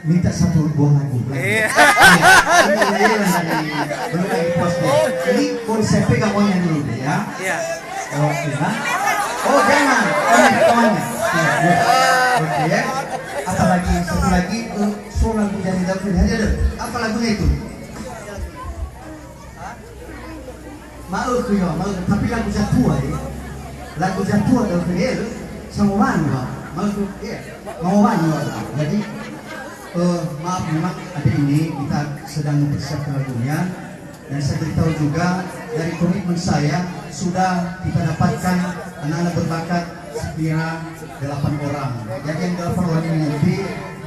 minta satu buah lagu. Iya. Belum lagi post deh. Ini konsep pegang uangnya dulu deh ya. Iya. Oke ya. Oh jangan, kawannya. Oke ya. Apalagi satu lagi soal lagu dari David Hajar. Apa lagunya itu? Mau ya, mau tapi lagu Jatua ya. Lagu Jatua David sama Wanwa. Mau iya, mau Wanwa. Jadi maaf memang hari ini kita sedang mempersiapkan lagunya dan saya beritahu juga dari komitmen saya sudah kita dapatkan anak-anak berbakat sekira 8 orang. Jadi yang 8 orang ini nanti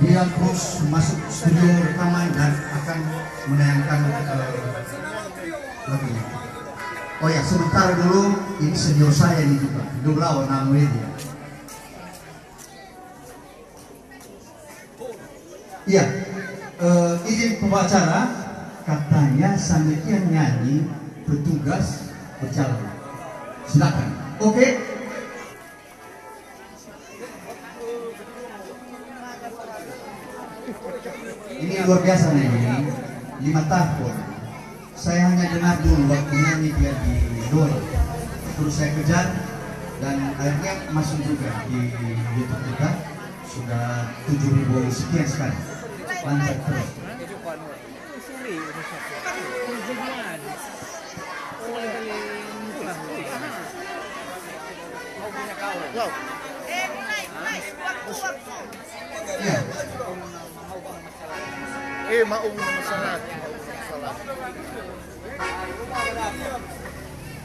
dia terus masuk studio rekaman dan akan menayangkan lagunya. Oh ya, sebentar dulu, ini senior saya ini juga, Dublawan namanya dia. Iya, izin pembicara, katanya sambil dia nyanyi, petugas berjalan. Silakan. Oke. Ini luar biasa nih, 5 tahun. Saya hanya dengar dulu waktu nyanyi dia di Dora. Terus saya kejar dan akhirnya masuk juga di YouTube kita. Sudah 7.000 sekian sekarang. Lancar terus. Ya. Mau masalah.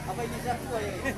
Apa ini satu ya?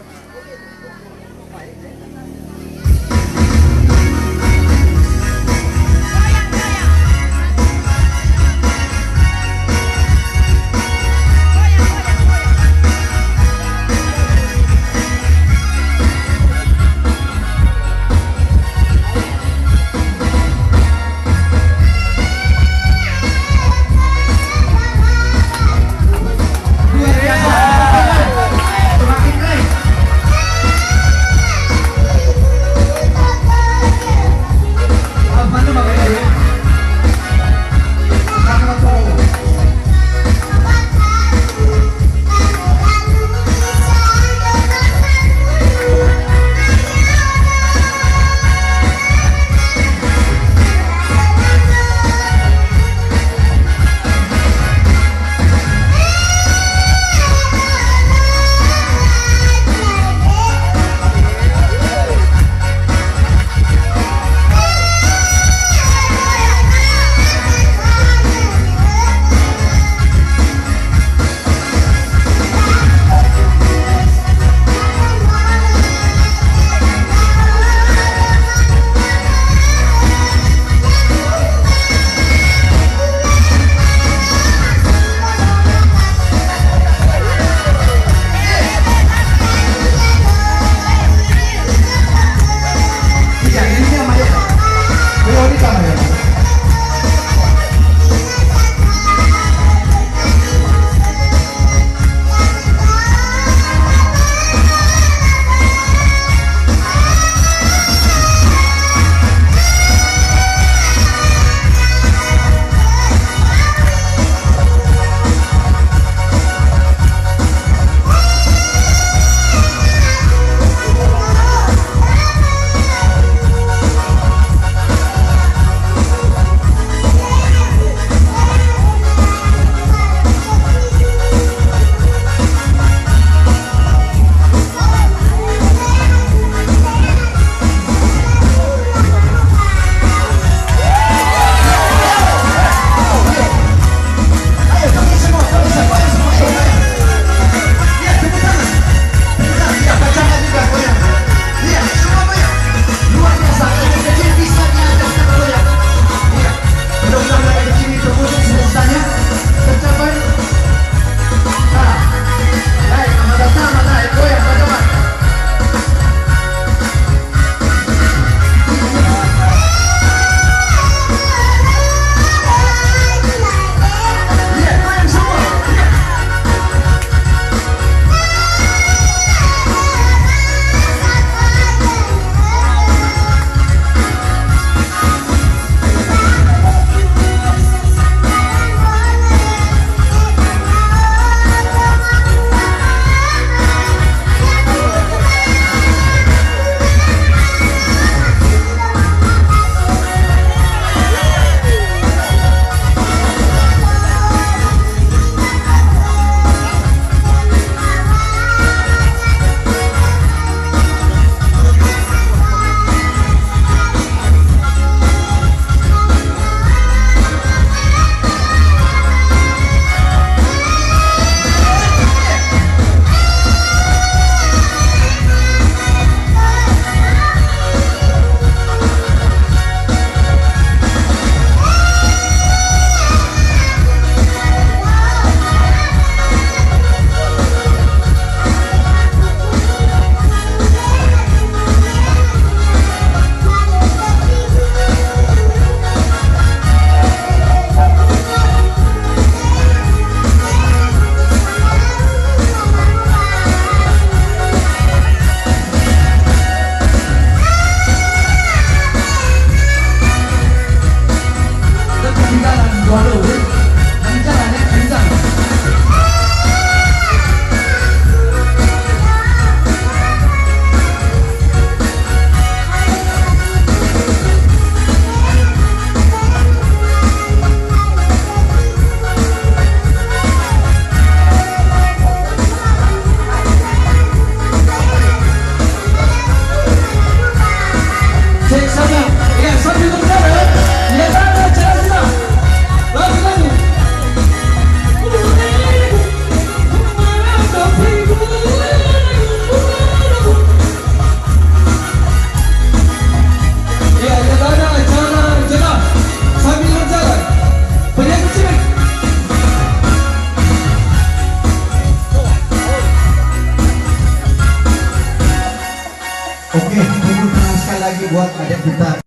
Oke, tepuk tangan sekali lagi buat adik kita.